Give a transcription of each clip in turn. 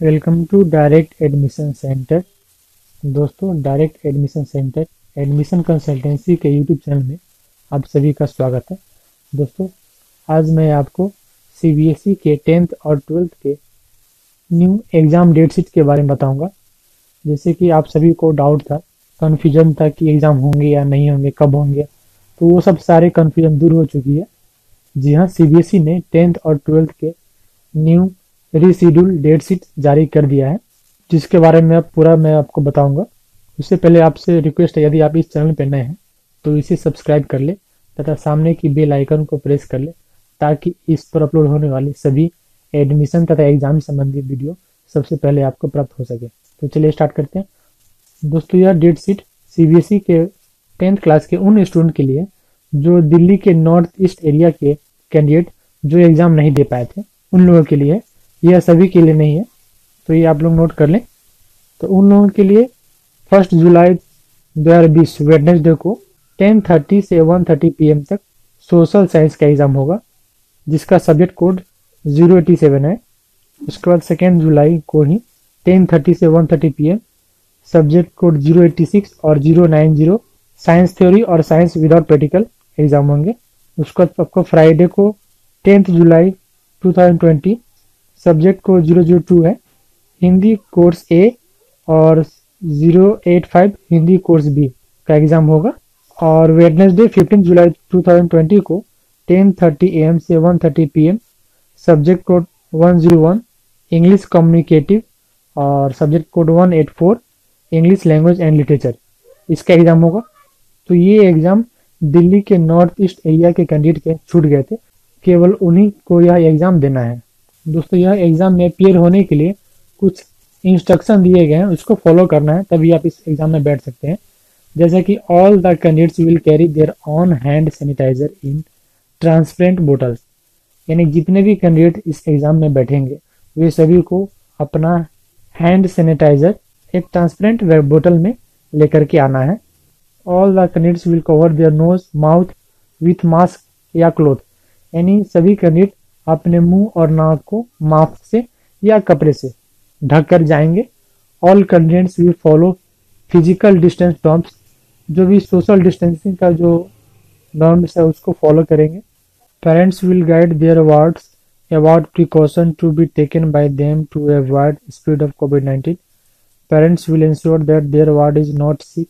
Welcome to direct admission centre. दोस्तों, direct admission centre admission consultancy के YouTube channel में आप सभी का स्वागत है। दोस्तों, आज मैं आपको सीबीएसई के 10th और 12th के न्यू एग्ज़ाम डेट शीट के बारे में बताऊंगा। जैसे कि आप सभी को डाउट था, कन्फ्यूजन था कि एग्ज़ाम होंगे या नहीं होंगे, कब होंगे, तो वो सब सारे कन्फ्यूजन दूर हो चुकी है। जी हाँ, सीबीएसई ने 10th और 12th के न्यू रीशेड्यूल डेट शीट जारी कर दिया है, जिसके बारे में अब पूरा मैं आपको बताऊंगा। उससे पहले आपसे रिक्वेस्ट है, यदि आप इस चैनल पर नए हैं तो इसे सब्सक्राइब कर ले तथा सामने की बेल आइकन को प्रेस कर ले, ताकि इस पर अपलोड होने वाली सभी एडमिशन तथा एग्जाम संबंधी वीडियो सबसे पहले आपको प्राप्त हो सके। तो चलिए स्टार्ट करते हैं। दोस्तों, यह डेट शीट सीबीएसई के 10th क्लास के उन स्टूडेंट के लिए जो दिल्ली के नॉर्थ ईस्ट एरिया के कैंडिडेट जो एग्जाम नहीं दे पाए थे, उन लोगों के लिए है। यह सभी के लिए नहीं है, तो ये आप लोग नोट कर लें। तो उन लोगों के लिए 1 जुलाई 2020 वेडनेसडे को 10:30 से 1:30 PM तक सोशल साइंस का एग्जाम होगा, जिसका सब्जेक्ट कोड 087 है। उसके बाद 2 जुलाई को ही 10:30 से 1:30 PM सब्जेक्ट कोड 086 और 090 साइंस थ्योरी और साइंस विदाउट प्रैक्टिकल एग्जाम होंगे। उसके बाद आपको फ्राइडे को 10th जुलाई 2020 सब्जेक्ट को 002 है, हिंदी कोर्स ए और 085 हिंदी कोर्स बी का एग्जाम होगा। और वेडनेसडे 15 जुलाई 2020 को 10:30 AM से 1:30 PM subject code 101 English communicative और subject code 184 English language and literature, इसका एग्जाम होगा। तो ये एग्जाम दिल्ली के नॉर्थ ईस्ट एरिया के कैंडिडेट के छूट गए थे, केवल उन्हीं को यह एग्जाम देना है। दोस्तों, यह एग्जाम में अपियर होने के लिए कुछ इंस्ट्रक्शन दिए गए हैं, उसको फॉलो करना है, तभी आप इस एग्जाम में बैठ सकते हैं। जैसा कि all the candidates will carry their own hand sanitiser in transparent bottles, यानी जितने भी कैंडिडेट इस एग्जाम में बैठेंगे वे सभी को अपना हैंड सैनिटाइजर एक ट्रांसपेरेंट बोतल में लेकर के आना है। All the candidates will cover their nose mouth with mask या क्लोथ, यानी सभी कैंडिडेट अपने मुंह और नाक को मास्क से या कपड़े से ढक कर जाएंगे। All candidates will follow physical distance norms, जो भी सोशल डिस्टेंसिंग का जो नॉर्म्स है उसको फॉलो करेंगे। Parents will guide their wards about precaution to be taken by them to avoid spread of कोविड-19। Parents will ensure that their ward is not sick,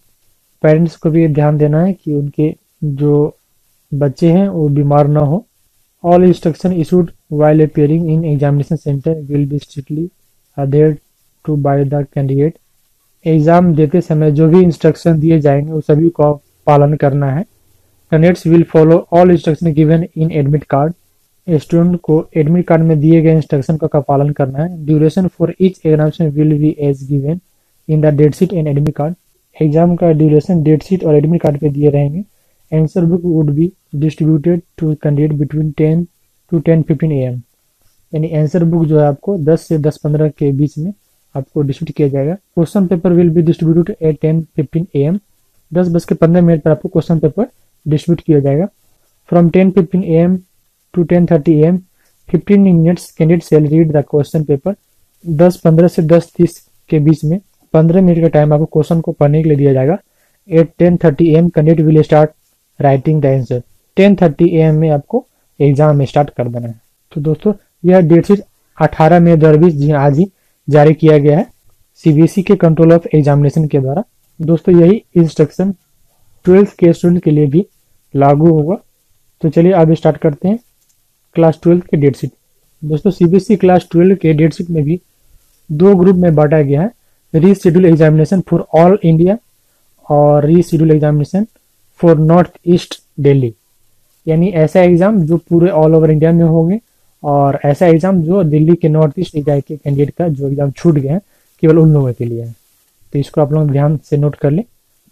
parents को भी ध्यान देना है कि उनके जो बच्चे हैं वो बीमार ना हो। All instruction issued while appearing in examination center will be strictly adhered to by the candidate। Exam देते समय जो भी इंस्ट्रक्शन दिए जाएंगे वो सभी को पालन करना है। Candidates will follow all instruction given in admit card, student को एडमिट कार्ड में दिए गए इंस्ट्रक्शन का पालन करना है। Duration for each examination will be as given in the date sheet and admit card, exam का ड्यूरेशन डेट शीट और एडमिट कार्ड पे दिए रहेंगे। Answer book would be distributed to candidate between 10 to 10:15 AM, यानी answer book जो है आपको 10 से 10:15 के बीच में आपको डिस्ट्रीब्यूट किया जाएगा। Question paper will be distributed at 10:15 AM, 10:15 पर आपको क्वेश्चन पेपर डिस्ट्रीब्यूट किया जाएगा। From 10:15 AM to 10:30 AM 15 minutes candidate shall read the question paper, 10:15 से 10:30 के बीच में 15 मिनट का टाइम आपको क्वेश्चन को पढ़ने के लिए दिया जाएगा। At 10:30 AM candidate will start writing the answer, 10:30 AM में आपको एग्जाम में स्टार्ट कर देना है। तो दोस्तों, यह डेट शीट 18 मई 2020 जी आज ही जारी किया गया है सीबीएसई के कंट्रोल ऑफ एग्जामिनेशन के द्वारा। दोस्तों, यही इंस्ट्रक्शन 12th के स्टूडेंट के लिए भी लागू होगा। तो चलिए अब स्टार्ट करते हैं क्लास 12th के डेट शीट। दोस्तों, सीबीएसई क्लास 12 के डेट शीट में भी दो ग्रुप में बांटा गया है, reschedule examination for all India और reschedule examination for north east Delhi, यानी ऐसा एग्जाम जो पूरे ऑल ओवर इंडिया में होंगे और ऐसा एग्जाम जो दिल्ली के नॉर्थ ईस्ट एरिया के कैंडिडेट का जो एग्जाम छूट गए हैं केवल उन लोगों के लिए है। तो इसको आप लोग ध्यान से नोट कर लें।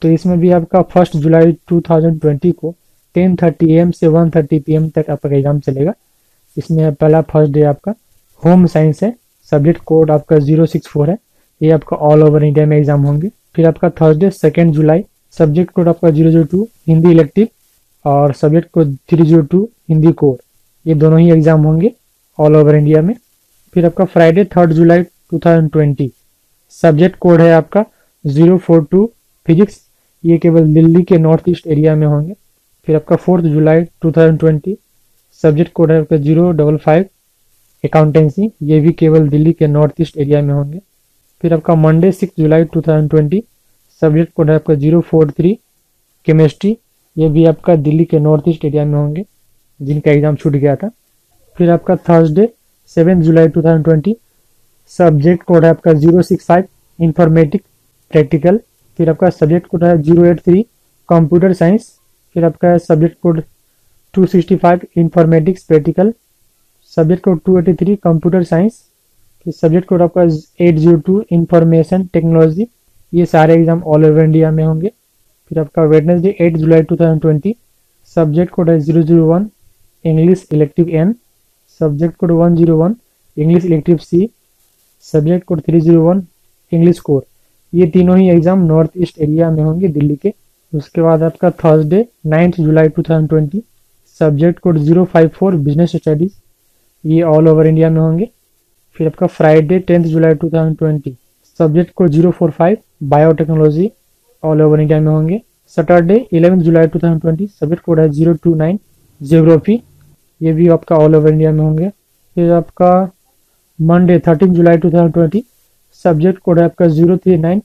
तो इसमें भी आपका 1 जुलाई 2020 को 10:30 AM से 1:30 PM तक आपका एग्जाम चलेगा। इसमें पहला फर्स्ट डे आपका होम साइंस है, सब्जेक्ट कोड आपका 064 है, ये आपका ऑल ओवर इंडिया में एग्जाम होंगे। फिर आपका थर्सडे 2 जुलाई सब्जेक्ट कोड आपका 002 हिंदी इलेक्टिव और सब्जेक्ट कोड 302 हिंदी कोर, ये दोनों ही एग्जाम होंगे ऑल ओवर इंडिया में। फिर आपका फ्राइडे 3 जुलाई 2020। सब्जेक्ट कोड है आपका 042 फिजिक्स। ये केवल दिल्ली के नॉर्थ ईस्ट एरिया में होंगे। फिर आपका 4 जुलाई 2020 सब्जेक्ट कोड है आपका 055 अकाउंटेंसी। ये भी केवल दिल्ली के नॉर्थ ईस्ट एरिया में होंगे। फिर आपका मंडे 6 जुलाई 2020 सब्जेक्ट कोड है आपका 043 केमिस्ट्री। ये भी आपका दिल्ली के नॉर्थ ईस्ट एरिया में होंगे जिनका एग्जाम छूट गया था। फिर आपका थर्सडे 7 जुलाई 2020 सब्जेक्ट कोड है आपका 065 इंफॉर्मेटिक प्रैक्टिकल। फिर आपका सब्जेक्ट कोड है 083 कंप्यूटर साइंस। फिर आपका subject code 265 informatics practical. Subject code 283 computer science. फिर सब्जेक्ट कोड आपका 802 इंफॉर्मेशन टेक्नोलॉजी। ये सारे एग्जाम ऑल ओवर इंडिया में होंगे। फिर आपका वेडनेसडे 8 जुलाई 2020 सब्जेक्ट कोड है 001 English elective N. Subject code 101 English elective C. Subject code 301 English core. ये तीनों ही एग्जाम नॉर्थ ईस्ट एरिया में होंगे दिल्ली के। उसके बाद आपका थर्सडे 9 जुलाई 2020 सब्जेक्ट कोड 054 बिजनेस स्टडीज। ये ऑल ओवर इंडिया में होंगे। फिर आपका फ्राइडे 10 जुलाई 2020 subject code 045 biotechnology, all over India में होंगे। सैटरडे 11 जुलाई 2020 सब्जेक्ट कोड है 029 जियोग्राफी। ये भी आपका ऑल ओवर इंडिया में होंगे। फिर आपका मंडे 13 जुलाई 2020 सब्जेक्ट कोड है आपका 039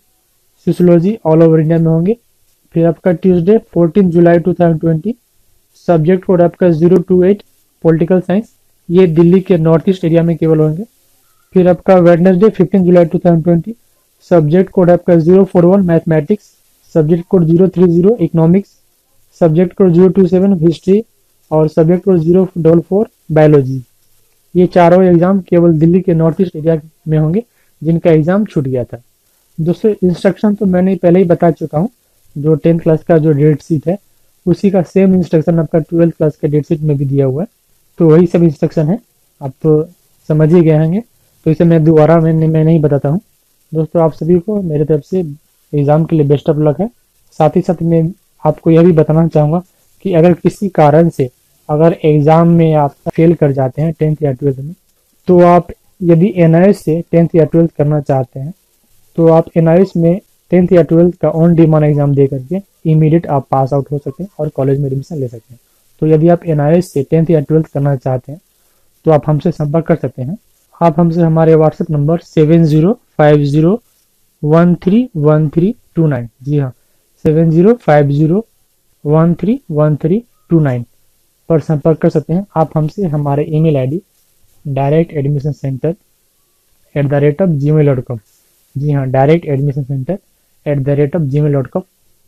सोशियोलॉजी, ऑल ओवर इंडिया में होंगे। फिर आपका ट्यूसडे 14 जुलाई 2020 सब्जेक्ट कोड आपका 028 पॉलिटिकल साइंस। ये दिल्ली के नॉर्थ ईस्ट एरिया में केवल होंगे। फिर आपका वेडनेसडे 15 जुलाई 2020 सब्जेक्ट कोड आपका 041 mathematics. Subject code 030 economics. Subject code 027 history और सब्जेक्ट कोड 044 बायोलॉजी। ये चारों एग्जाम केवल दिल्ली के नॉर्थ ईस्ट एरिया में होंगे जिनका एग्जाम छूट गया था। दोस्तों इंस्ट्रक्शन तो मैंने पहले ही बता चुका हूँ। जो 10th क्लास का जो डेट शीट है उसी का सेम इंस्ट्रक्शन आपका 12th क्लास के डेट शीट में भी दिया हुआ है। तो वही सब इंस्ट्रक्शन है, आप तो समझ ही गए होंगे। तो इसे मैं दोबारा मैं नहीं बताता हूँ। दोस्तों आप सभी को मेरे तरफ से एग्ज़ाम के लिए बेस्ट ऑफ लक है। साथ ही साथ मैं आपको यह भी बताना चाहूँगा कि अगर किसी कारण से अगर एग्ज़ाम में आप फेल कर जाते हैं 10th या 12th में, तो आप यदि NIOS से 10th या 12th करना चाहते हैं तो आप NIOS में 10th या 12th का ऑन डिमांड एग्जाम दे करके इमीडिएट आप पास आउट हो सकते हैं और कॉलेज में एडमिशन ले सकते हैं। तो यदि आप NIOS से 10th या 12th करना चाहते हैं तो आप हमसे संपर्क कर सकते हैं। आप हमसे हमारे व्हाट्सएप नंबर 7050131329, जी हाँ 7050131329 पर संपर्क कर सकते हैं। आप हमसे हमारे ईमेल ID directadmissioncenter@gmail.com, जी हाँ directadmissioncenter@gmail.com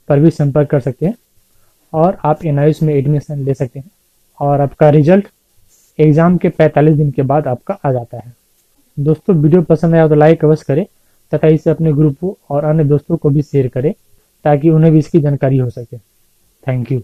पर भी संपर्क कर सकते हैं और आप NIOS में एडमिशन ले सकते हैं और आपका रिजल्ट एग्ज़ाम के 45 दिन के बाद आपका आ जाता है। दोस्तों वीडियो पसंद आया तो लाइक अवश्य करें तथा इसे अपने ग्रुपों और अन्य दोस्तों को भी शेयर करें ताकि उन्हें भी इसकी जानकारी हो सके। Thank you.